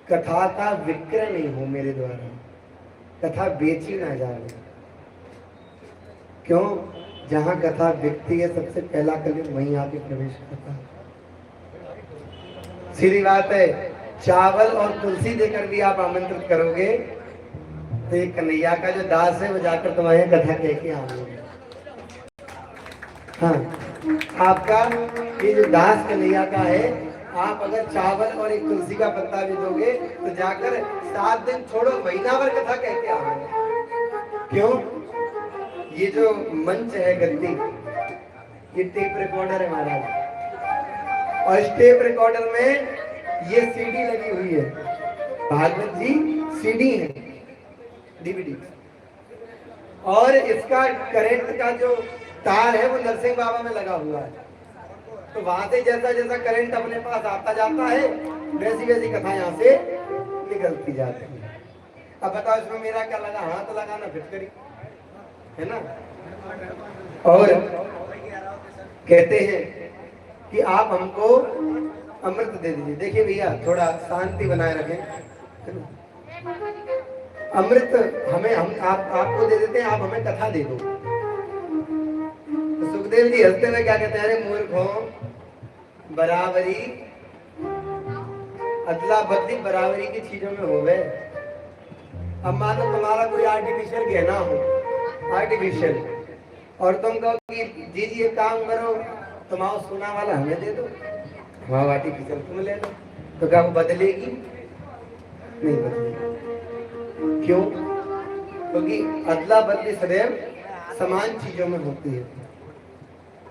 कथा का विक्रय नहीं हो मेरे द्वारा, कथा बेची ना जाए। क्यों? जहां कथा बिकती है सबसे पहला कलयुग वहीं आके प्रवेश करता है। सीधी बात है, चावल और तुलसी देकर भी आप आमंत्रित करोगे तो ये कन्हैया का जो दास है वो जाकर तुम्हारे कथा कह के आएंगे। हाँ, आपका ये जो दास कन्हैया का है, आप अगर चावल और एक तुलसी का पत्ता भी दोगे तो जाकर 7 दिन छोड़ो, महीना भर कथा कह के आएंगे। क्यों? ये जो मंच है गद्दी, ये टेप रिकॉर्डर है महाराज, और इस टेप रिकॉर्डर में ये सीडी लगी हुई है। भागवत जी सीडी है, डीवीडी, और इसका करंट का जो तार है वो नरसिंह बाबा में लगा हुआ है। तो वहां से जैसा जैसा करंट अपने पास आता जाता है, वैसी वैसी कथा यहाँ से निकलती जाती है। अब बताओ इसमें मेरा क्या लगा? हाथ लगाना फिटकरी है ना। और कहते हैं कि आप हमको अमृत दे दीजिए। देखिए भैया, थोड़ा शांति बनाए रखें। अमृत हमें हम आपको दे देते हैं, आप हमें कथा दे दो। तो सुखदेव जी हंसते हुए क्या कहते हैं, अरे मूर्खों, बराबरी अदला बदली बराबरी की चीजों में हो गए। अब मान लो तुम्हारा कोई आर्टिफिशियल गहना हो, आर्टिफिशियल, और तुम कहो कि जी जी ये काम करो, तुम्हारा सोना वाला हमें दे दो, वहां आर्टिफिशियल तुम ले लो, तो क्या वो बदलेगी? नहीं बदलेगी। क्यों? क्योंकि अदला बदली सदैव समान चीजों में होती है।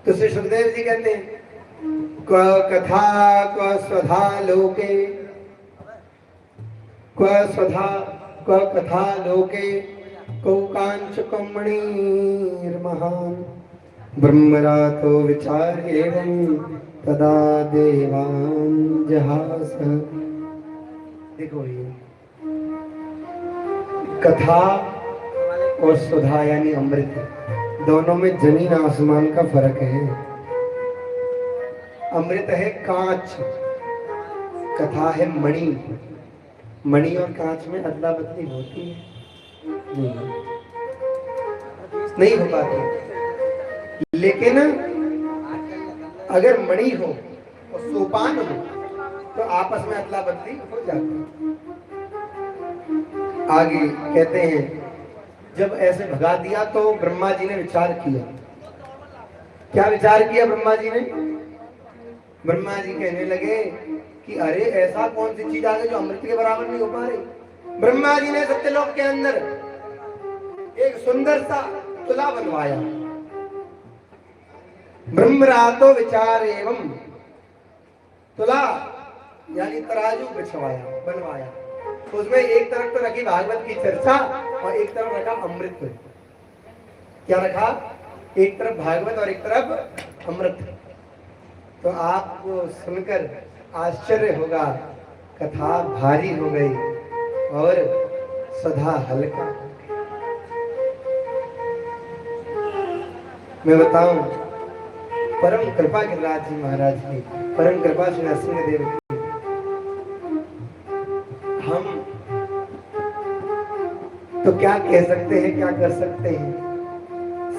तो श्री सुखदेव जी कहते हैं, क्व कथा क्व स्वधा लोके, क्व स्वधा क्व कथा लोके, कौ कांचकमणिर्महान्, ब्रह्मरातो विचार एवं तदा देवान् जहास। देखो ये कथा और सुधा यानी अमृत, दोनों में जमीन आसमान का फर्क है। अमृत है कांच, कथा है मणि। मणि और कांच में अदला बदली होती है? नहीं हो पाती। लेकिन अगर मणि हो और सोपान हो तो आपस में अदला बदली हो जाती है। आगे कहते हैं, जब ऐसे भगा दिया तो ब्रह्मा जी ने विचार किया। क्या विचार किया ब्रह्मा जी ने? ब्रह्मा जी कहने लगे कि अरे ऐसा कौन सी चीज आ गई जो अमृत के बराबर नहीं हो पा रही। ब्रह्मा जी ने सत्यलोक के अंदर एक सुंदर सा तुला बनवाया। ब्रह्मरातो विचार एवं तुला यानी तराजू बिछवाया, बनवाया। उसमें एक तरफ तो रखी भागवत की चर्चा और एक तरफ रखा अमृत। क्या रखा? एक तरफ भागवत और एक तरफ अमृत। तो आपको सुनकर आश्चर्य होगा, कथा भारी हो गई और सदा हल्का। मैं बताऊं, परम कृपा गिरिराज जी महाराज की, परम कृपा श्री नरसिंह देव की। हम तो क्या कह सकते हैं, क्या कर सकते हैं।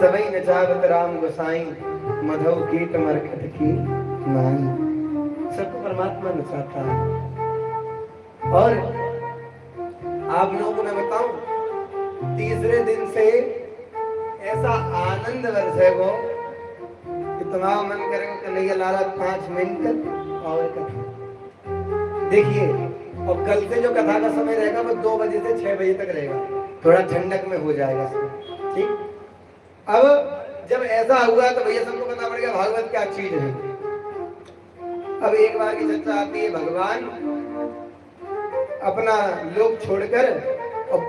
सबई नचावत राम गोसाई, मधु कीट मरकट की नाई। सबको परमात्मा नचाता है। और आप लोगों को मैं बताऊं, तीसरे दिन से ऐसा आनंद वर्षे वो कि तुम्हारा मन करेगा कन्हैया लाला 5 मिनट और कथा देखिए। और कल से जो कथा का समय रहेगा वो 2 बजे से 6 बजे तक रहेगा, थोड़ा ठंडक में हो जाएगा। ठीक, अब जब ऐसा हुआ तो भैया सबको पता पड़ गया भागवत क्या चीज है। अब एक बार की चर्चा आती है, भगवान अपना लोक छोड़कर अब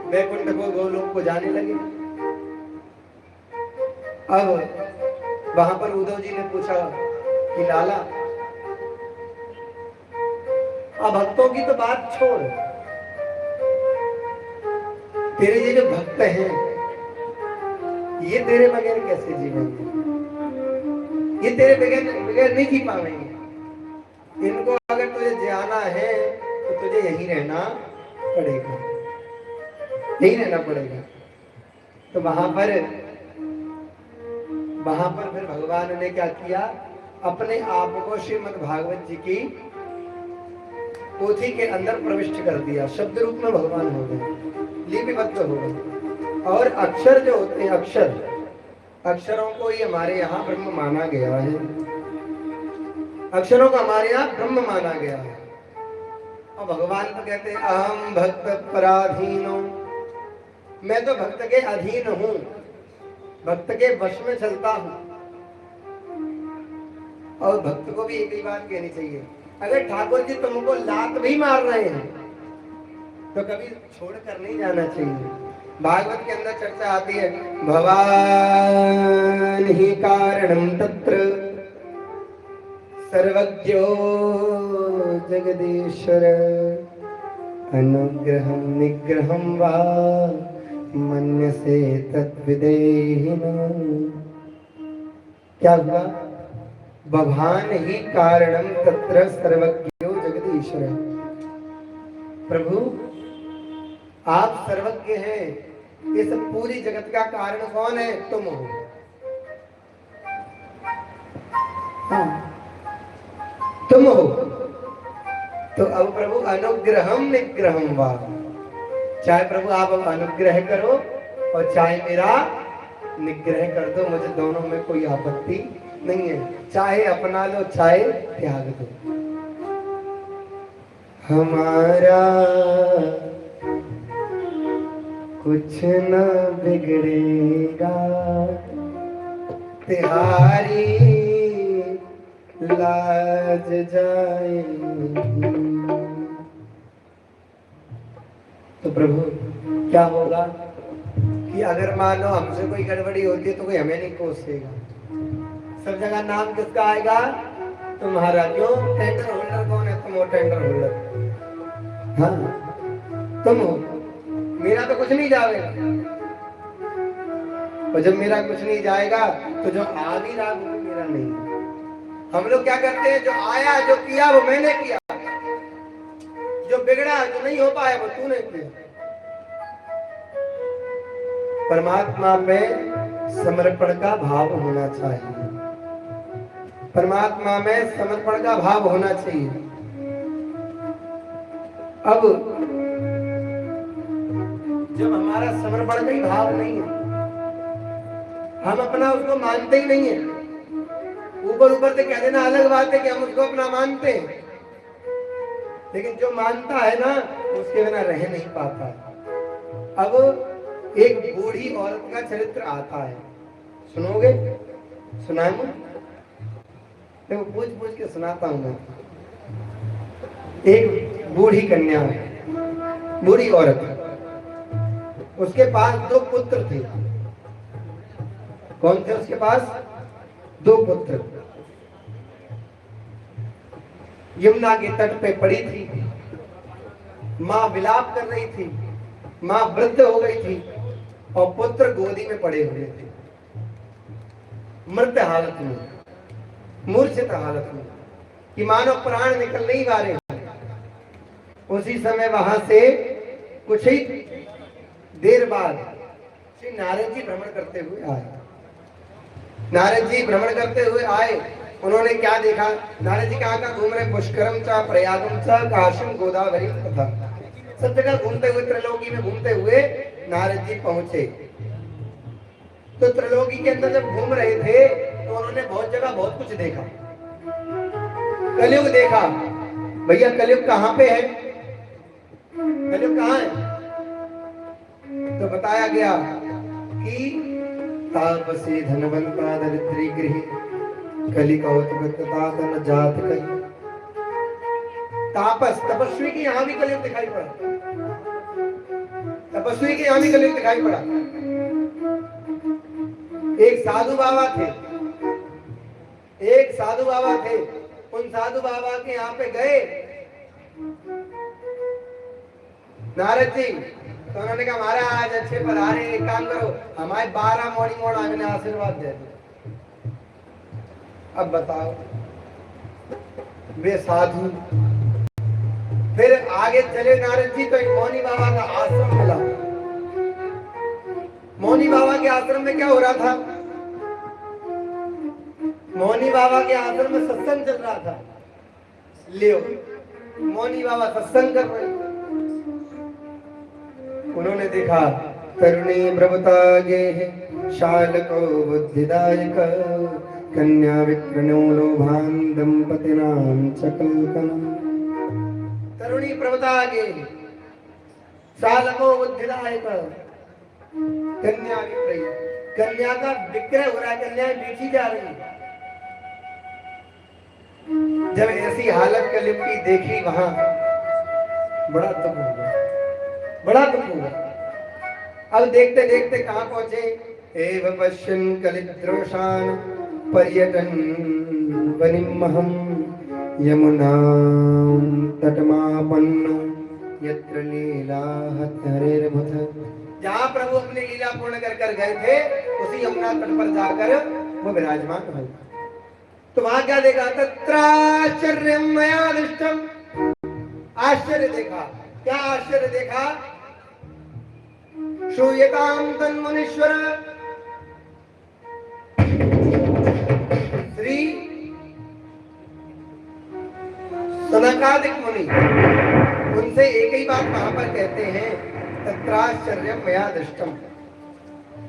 वैकुंठ को, गोलोक को जाने लगे। अब वहां पर उद्धव जी ने पूछा कि लाला, अब भक्तों की तो बात छोड़, तेरे ये जो भक्त हैं ये तेरे बगैर कैसे जीवेंगे? ये तेरे बगैर नहीं जी पाएंगे। इनको अगर तुझे जाना है तो तुझे यहीं रहना पड़ेगा, यहीं रहना पड़ेगा। तो वहां पर फिर भगवान ने क्या किया, अपने आप को श्रीमद् भागवत जी की पोथी के अंदर प्रविष्ट कर दिया। शब्द रूप में भगवान हो गए, लिपिबद्ध हो गए। और अक्षर जो होते हैं, अक्षरों को ही हमारे यहाँ ब्रह्म माना गया है। अक्षरों को हमारे यहाँ ब्रह्म माना गया है। और भगवान तो कहते हैं, अहम भक्त पराधीनो, मैं तो भक्त के अधीन हूँ, भक्त के वश में चलता हूँ। और भक्त को भी एक ही बात कहनी चाहिए, अगर ठाकुर जी तुमको लात भी मार रहे हैं तो कभी छोड़कर नहीं जाना चाहिए। भागवत के अंदर चर्चा आती है, भवान ही कारणम तत्र सर्वज्ञो जगदीश्वर, अनुग्रहं निग्रहं वा मन्यसे तद्विदेहिना। क्या हुआ? भवान ही कारणम तत्र सर्वज्ञो जगदीश्वर। प्रभु आप सर्वज्ञ हैं, इस पूरी जगत का कारण कौन है? तुम हो। हाँ, तुम हो। तो अब प्रभु अनुग्रहम निग्रहम वा, चाहे प्रभु आप अब अनुग्रह करो और चाहे मेरा निग्रह कर दो, मुझे दोनों में कोई आपत्ति नहीं है। चाहे अपना लो चाहे त्याग दो। हमारा कुछ न बिगड़ेगा, तिहारी लाज जाएगी। तो प्रभु क्या होगा कि अगर मान लो हमसे कोई गड़बड़ी होती है तो कोई हमें नहीं कोसेगा, सब जगह नाम किसका आएगा? तुम्हारा। क्यों? टेंडर होल्डर कौन है? तुम हो टेंडर होल्डर। हाँ, तुम हो। मेरा तो कुछ नहीं जाएगा, और जब मेरा कुछ नहीं जाएगा तो जो आ भी रहा वो मेरा नहीं है। हम लोग क्या करते हैं? जो आया जो किया वो मैंने किया, जो बिगड़ा जो नहीं हो पाया वो तूने किया। परमात्मा में समर्पण का भाव होना चाहिए, परमात्मा में समर्पण का भाव होना चाहिए। अब जब हमारा समर्पण का ही भाव नहीं है, हम अपना उसको मानते ही नहीं है। ऊपर ऊपर से कह देना अलग बात है कि हम उसको अपना मानते हैं, लेकिन जो मानता है ना उसके बिना रह नहीं पाता। अब एक बूढ़ी औरत का चरित्र आता है, सुनोगे? सुनाऊं? देखो पूछ पूछ के सुनाता हूं मैं। एक बूढ़ी कन्या है, बूढ़ी औरत, उसके पास 2 पुत्र थे। कौन थे उसके पास? 2 पुत्र। यमुना के तट पे पड़ी थी, मां विलाप कर रही थी, मां वृद्ध हो गई थी और पुत्र गोदी में पड़े हुए थे, मृत हालत में, मूर्छित हालत में, कि मानो प्राण निकल नहीं पा रहे। उसी समय वहां से कुछ ही देर बाद श्री नारद जी भ्रमण करते हुए आए। नारद जी भ्रमण करते हुए आए, उन्होंने क्या देखा? नारद जी कहाँ घूम रहे? पुष्करम चा प्रयागम चा काशीम गोदावरी तथा, सब जगह घूमते हुए, त्रिलोकी में घूमते हुए नारद जी पहुंचे। तो त्रिलोकी के अंदर जब घूम रहे थे तो उन्होंने बहुत जगह बहुत कुछ देखा। कलयुग देखा। भैया कलयुग कहाँ पे है? कलयुग कहाँ है? तो बताया गया कि तापसी धनवंता दरिद्री गृह कली कौतुकता जात कही। तापस तपस्वी की यहां भी कलयुग दिखाई पड़ा, तपस्वी के यहां भी कलयुग दिखाई पड़ा। एक साधु बाबा थे, एक साधु बाबा थे, उन साधु बाबा के यहाँ पे गए नारद जी, तो उन्होंने कहा महाराज अच्छे पर आ रहे, एक काम करो हमारे 12 मॉर्निंग मोड़ आने आशीर्वाद दे दो। अब बताओ, वे साधु फिर आगे चले नारद जी तो एक मौनी बाबा का आश्रम मिला। मौनी बाबा के आश्रम में क्या हो रहा था? मौनी बाबा के आश्रम में सत्संग चल रहा था। लियो, मौनी बाबा सत्संग कर रहे। उन्होंने देखा तरुणी प्रभुता गे शाल को बुद्धिदायक कन्या विक्रनो लोभान दंपतिनाम चकलकनम। तरुणी प्रभुता गे शाल को बुद्धिदायक कन्या विक्रय, कन्या का विक्रय हो रहा है, कन्या बेची जा रही है। जब ऐसी हालत कलयुग की देखी वहां बड़ा दुख हुआ, बड़ा दुख हुआ। अब देखते देखते कहां पहुंचे? एव पश्यन् कलिद्रोषान् पर्यटन वनिमहं यमुनां तटमापन्नो यत्र लीला हरिर्भुत। जहां प्रभु अपनी लीला पूर्ण कर गए थे उसी यमुना तट पर जाकर वो विराजमान हुए। तो वहां क्या देखा? तत्राश्चर्यं मया दृष्टम्। आश्चर्य देखा। क्या आश्चर्य देखा? श्रूयतां तन्मुनीश्वर श्री सनकादिक मुनि उनसे एक ही बात वहां पर कहते हैं, तत्राश्चर्यम मया दृष्टम,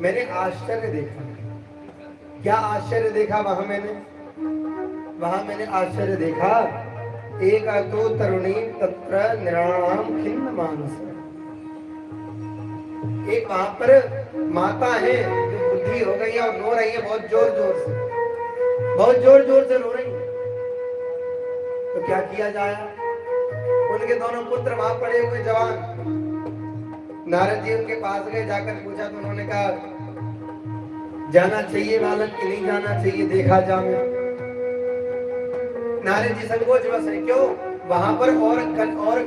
मैंने आश्चर्य देखा। क्या आश्चर्य देखा वहां मैंने आश्चर्य देखा, एक तो तरुणी तत्र निराणाम खिन्न मानस, एक वहां पर माता है जो बुद्धि हो गई है और रो रही है बहुत जोर जोर से रो रही है। तो क्या किया जाए, उनके दोनों पुत्र वहां पड़े हुए जवान, नारद जी उनके पास गए, जाकर पूछा तो उन्होंने कहा जाना चाहिए बालक कि नहीं जाना चाहिए, देखा जाए। नारद जी संकोच बस है, क्यों, वहां पर और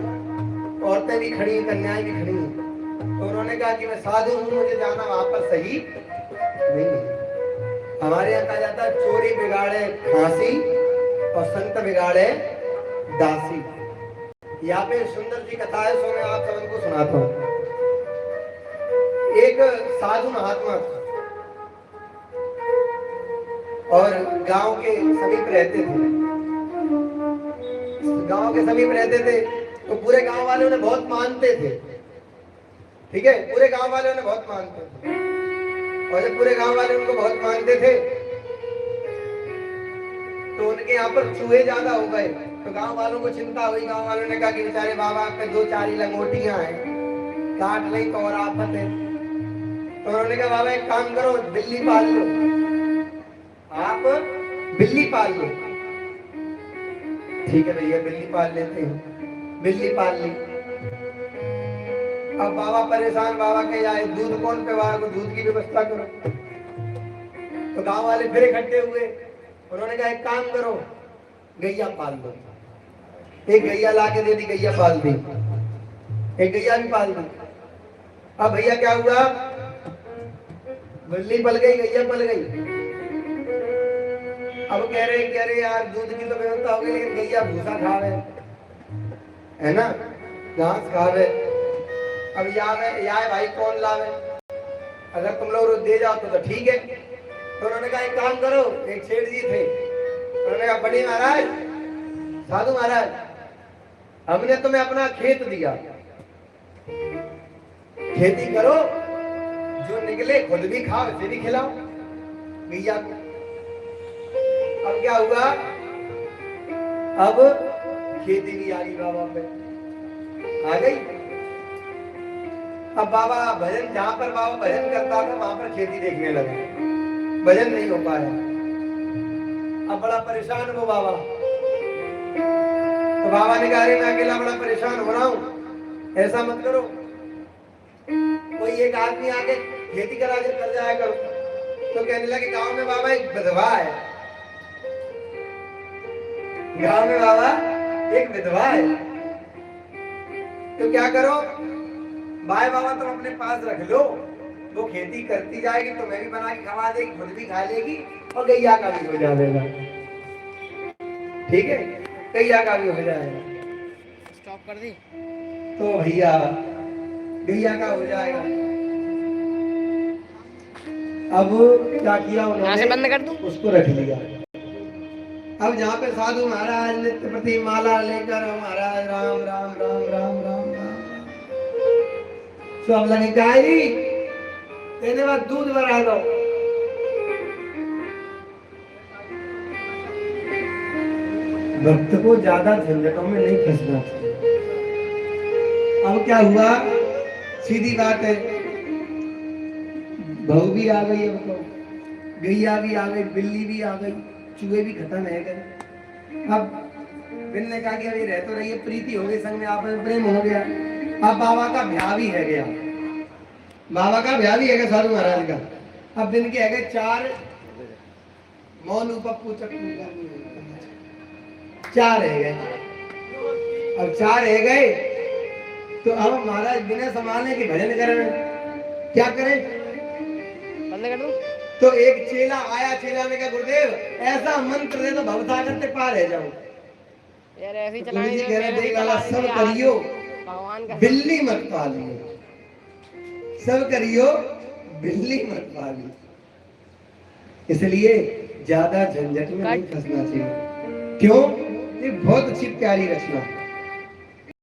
औरतें भी खड़ी हैं, कन्याएं भी खड़ी हैं। तो उन्होंने कहा कि मैं साधु हूं, मुझे जाना वहां पर सही नहीं है। हमारे यहाँ कहा जाता है चोरी बिगाड़े फांसी और संत बिगाड़े दासी। यहाँ पे सुंदर जी कथा है, सो मैं आप सबको सुनाता हूँ। एक साधु महात्मा और गांव के समीप रहते थे, तो पूरे गांव वाले उन्हें बहुत मानते थे। ठीक है, पूरे गांव वाले उन्हें बहुत मानते थे, और जब पूरे गांव वाले उनको बहुत मानते थे तो उनके यहाँ पर चूहे ज्यादा हो गए। तो गांव वालों को चिंता हुई, गांव वालों ने कहा कि बेचारे बाबा पे 2-4 ही लंगोटियां हैं, काट ले तो और आफत है। तो उन्होंने कहा बाबा एक काम करो, बिल्ली पाल लो, आप बिल्ली पाल लो। ठीक है भैया, बिल्ली पाल लेते हैं। बिल्ली पाल ली। अब बाबा परेशान, बाबा कहे जाए दूध कौन पिवाए, को दूध की व्यवस्था करो। तो गांव वाले फिर इकट्ठे हुए, उन्होंने कहा एक काम करो, गैया पाल दो। एक गैया लाके दे दी, गैया पाल दी, एक गैया भी पाल दी। अब भैया क्या हुआ, बिल्ली पल गई, गैया पल गई। अब कह रहे यार दूध की तो व्यवस्था हो गई, लेकिन गैया भूसा खावे, है ना, घास खावे। अब यहाँ भाई कौन लावे, अगर तुम लोग दे जाओ तो ठीक है। तो उन्होंने कहा एक काम करो, एक सेठ जी थे, उन्होंने कहा बड़े महाराज, साधु महाराज, हमने तुम्हें अपना खेत दिया, खेती करो, जो निकले खुद भी खाओ, इसे भी खिलाओ गैया को। अब क्या हुआ, अब खेती भी आ गई बाबा पे, आ गई। अब बाबा भजन, जहां पर बाबा भजन करता था वहां पर खेती देखने लगा, भजन नहीं हो पाया। अब बड़ा परेशान हो बाबा। तो बाबा ने कहा मैं अकेला बड़ा परेशान हो रहा हूं, ऐसा मत करो, कोई एक आदमी आके खेती कर जाया करो। तो कहने लगे गांव में बाबा एक विधवा है, गांव में बाबा एक विधवा है, तो क्या करो, भाई बाबा तुम अपने पास रख लो, वो खेती करती जाएगी, तुम्हें भी बना के खवा देगी, खुद भी खा लेगी, और गैया का भी हो जाएगा। ठीक है, गैया का भी हो जाएगा। स्टॉप कर दी तो भैया गैया का हो जाएगा। अब क्या किया उन्होंने, बंद कर दूं? उसको रख लिया। अब जहाँ पे साधु महाराज नित्य प्रति माला लेकर महाराज राम राम राम राम राम राम, तो अब लगे गाय देने बाद दूध बढ़ा दो। भक्त को ज्यादा झंझटों में नहीं फंसना चाहिए। अब क्या हुआ, सीधी बात है, बहू भी आ गई, अब तो गैया भी आ गई, बिल्ली भी आ गई, चूहे भी खत्म है गए। अब बिल ने कहा कि अभी रह तो रही है, प्रीति हो गई, संग में आपस में प्रेम हो गया। अब बाबा का ब्याह भी है गया, बाबा का ब्याह भी है गया साधु महाराज का। अब दिन के है गए 4, मौलू पप्पू चक्कू 4 रह गए। अब 4 रह गए, तो अब महाराज बिना संभालने के भजन कर रहे हैं, क्या करें, बंद कर दूं? तो एक चेला आया, चेला ने कहा गुरुदेव ऐसा मंत्र दे तो भवसागर से पार रह जाऊं। यार ऐसे ही तो चलाने जी दे, कह रहे मेरे देख चला वाला रहे सब थे, करियो, भगवान का बिल्ली मत पालियो, सब करियो बिल्ली मत पाली। इसलिए ज्यादा झंझट में नहीं फंसना चाहिए। क्यों? ये बहुत अच्छी प्यारी रचना है।